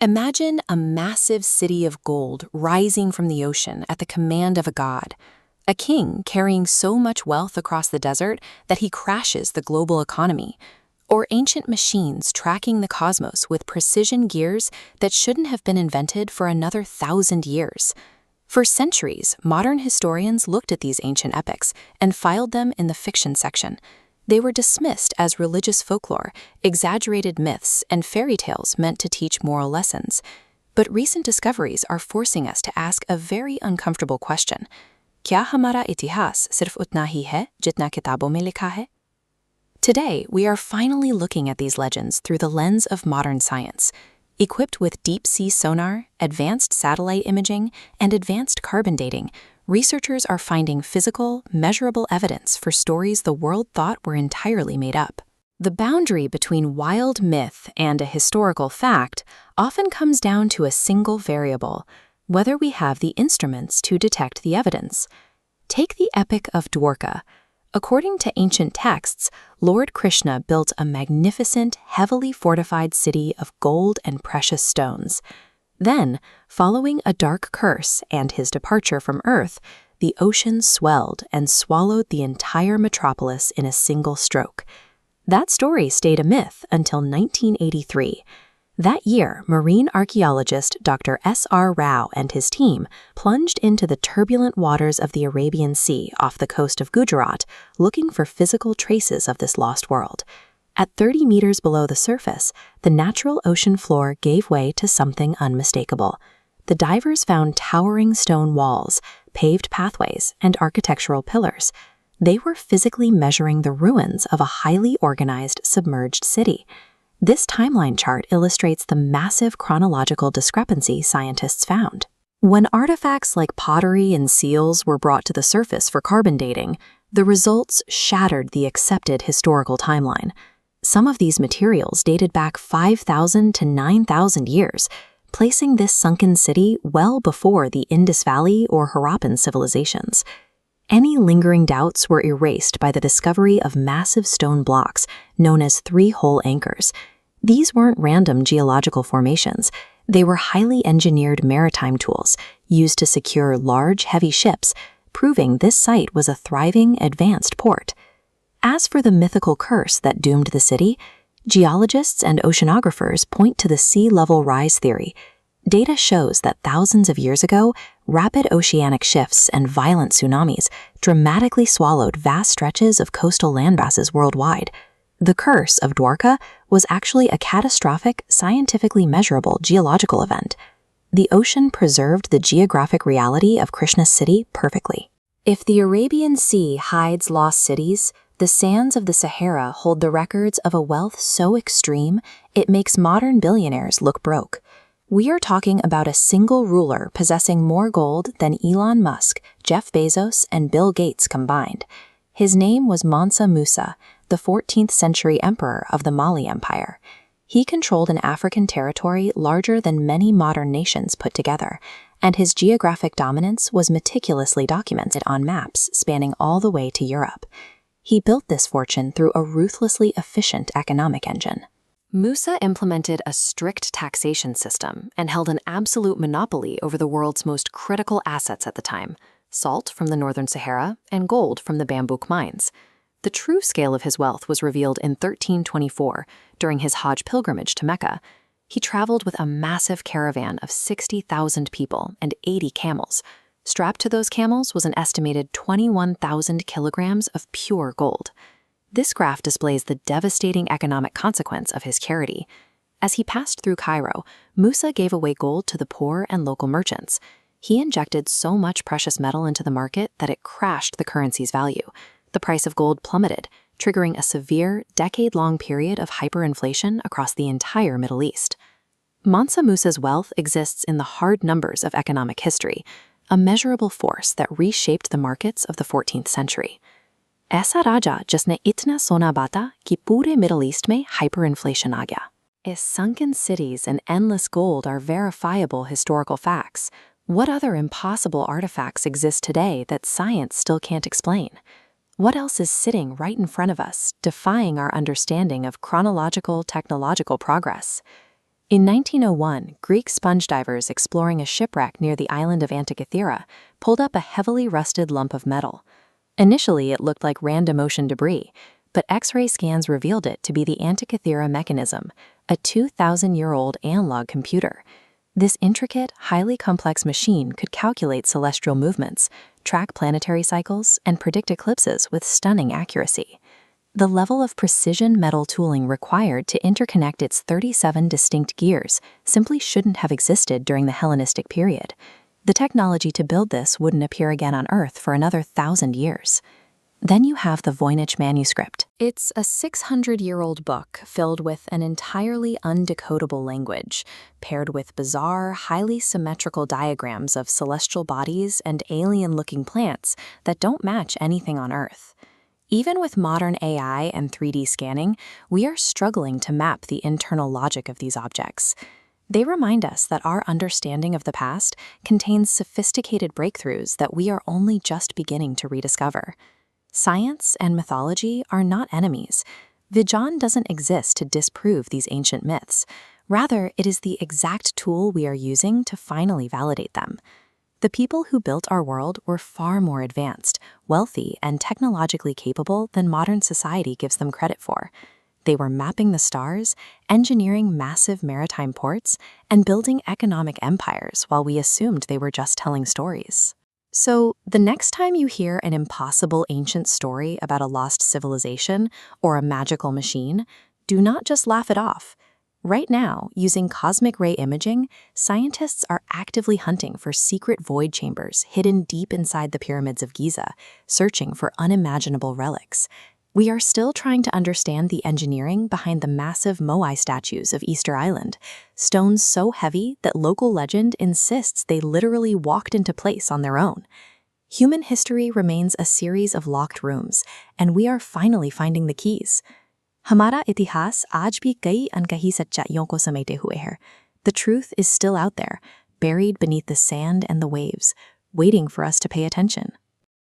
Imagine a massive city of gold rising from the ocean at the command of a god. A king carrying so much wealth across the desert that he crashes the global economy. Or ancient machines tracking the cosmos with precision gears that shouldn't have been invented for another 1,000 years. For centuries, modern historians looked at these ancient epics and filed them in the fiction section. They were dismissed as religious folklore, exaggerated myths, and fairy tales meant to teach moral lessons. But recent discoveries are forcing us to ask a very uncomfortable question. क्या हमारा इतिहास सिर्फ उतना ही है जितना किताबों में लिखा है? Today, we are finally looking at these legends through the lens of modern science. Equipped with deep-sea sonar, advanced satellite imaging, and advanced carbon dating, researchers are finding physical, measurable evidence for stories the world thought were entirely made up. The boundary between wild myth and a historical fact often comes down to a single variable: whether we have the instruments to detect the evidence. Take the Epic of Dwarka. According to ancient texts, Lord Krishna built a magnificent, heavily fortified city of gold and precious stones. Then, following a dark curse and his departure from Earth, the ocean swelled and swallowed the entire metropolis in a single stroke. That story stayed a myth until 1983. That year, marine archaeologist Dr. S.R. Rao and his team plunged into the turbulent waters of the Arabian Sea off the coast of Gujarat, looking for physical traces of this lost world. At 30 meters below the surface, the natural ocean floor gave way to something unmistakable. The divers found towering stone walls, paved pathways, and architectural pillars. They were physically measuring the ruins of a highly organized, submerged city. This timeline chart illustrates the massive chronological discrepancy scientists found. When artifacts like pottery and seals were brought to the surface for carbon dating, the results shattered the accepted historical timeline. Some of these materials dated back 5,000 to 9,000 years, placing this sunken city well before the Indus Valley or Harappan civilizations. Any lingering doubts were erased by the discovery of massive stone blocks known as three-hole anchors. These weren't random geological formations. They were highly engineered maritime tools used to secure large, heavy ships, proving this site was a thriving, advanced port. As for the mythical curse that doomed the city, geologists and oceanographers point to the sea level rise theory. Data shows that thousands of years ago, rapid oceanic shifts and violent tsunamis dramatically swallowed vast stretches of coastal landmasses worldwide. The curse of Dwarka was actually a catastrophic, scientifically measurable geological event. The ocean preserved the geographic reality of Krishna's city perfectly. If the Arabian Sea hides lost cities, the sands of the Sahara hold the records of a wealth so extreme it makes modern billionaires look broke. We are talking about a single ruler possessing more gold than Elon Musk, Jeff Bezos, and Bill Gates combined. His name was Mansa Musa, the 14th century emperor of the Mali Empire. He controlled an African territory larger than many modern nations put together, and his geographic dominance was meticulously documented on maps spanning all the way to Europe. He built this fortune through a ruthlessly efficient economic engine. Musa implemented a strict taxation system and held an absolute monopoly over the world's most critical assets at the time: salt from the northern Sahara and gold from the Bambouk mines. The true scale of his wealth was revealed in 1324 during his Hajj pilgrimage to Mecca. He traveled with a massive caravan of 60,000 people and 80 camels. Strapped to those camels was an estimated 21,000 kilograms of pure gold. This graph displays the devastating economic consequence of his charity. As he passed through Cairo, Musa gave away gold to the poor and local merchants. He injected so much precious metal into the market that it crashed the currency's value. The price of gold plummeted, triggering a severe, decade-long period of hyperinflation across the entire Middle East. Mansa Musa's wealth exists in the hard numbers of economic history, a measurable force that reshaped the markets of the 14th century. ऐसा राजा जिसने इतना सोना बांटा कि पूरे Middle East में hyperinflation आ गया. If sunken cities and endless gold are verifiable historical facts, what other impossible artifacts exist today that science still can't explain? What else is sitting right in front of us, defying our understanding of chronological technological progress? In 1901, Greek sponge divers exploring a shipwreck near the island of Antikythera pulled up a heavily rusted lump of metal. Initially, it looked like random ocean debris, but X-ray scans revealed it to be the Antikythera mechanism, a 2,000-year-old analog computer. This intricate, highly complex machine could calculate celestial movements, track planetary cycles, and predict eclipses with stunning accuracy. The level of precision metal tooling required to interconnect its 37 distinct gears simply shouldn't have existed during the Hellenistic period. The technology to build this wouldn't appear again on Earth for another 1,000 years. Then you have the Voynich manuscript. It's a 600-year-old book filled with an entirely undecodable language, paired with bizarre, highly symmetrical diagrams of celestial bodies and alien-looking plants that don't match anything on Earth. Even with modern AI and 3D scanning, we are struggling to map the internal logic of these objects. They remind us that our understanding of the past contains sophisticated breakthroughs that we are only just beginning to rediscover. Science and mythology are not enemies. Vijan doesn't exist to disprove these ancient myths. Rather, it is the exact tool we are using to finally validate them. The people who built our world were far more advanced, wealthy, and technologically capable than modern society gives them credit for. They were mapping the stars, engineering massive maritime ports, and building economic empires while we assumed they were just telling stories. So, the next time you hear an impossible ancient story about a lost civilization or a magical machine, do not just laugh it off. Right now, using cosmic ray imaging, scientists are actively hunting for secret void chambers hidden deep inside the pyramids of Giza, searching for unimaginable relics. We are still trying to understand the engineering behind the massive Moai statues of Easter Island, stones so heavy that local legend insists they literally walked into place on their own. Human history remains a series of locked rooms, and we are finally finding the keys. हमारा इतिहास आज भी कई अनकही सच्चाइयों को समेटे हुए है. The truth is still out there, buried beneath the sand and the waves, waiting for us to pay attention.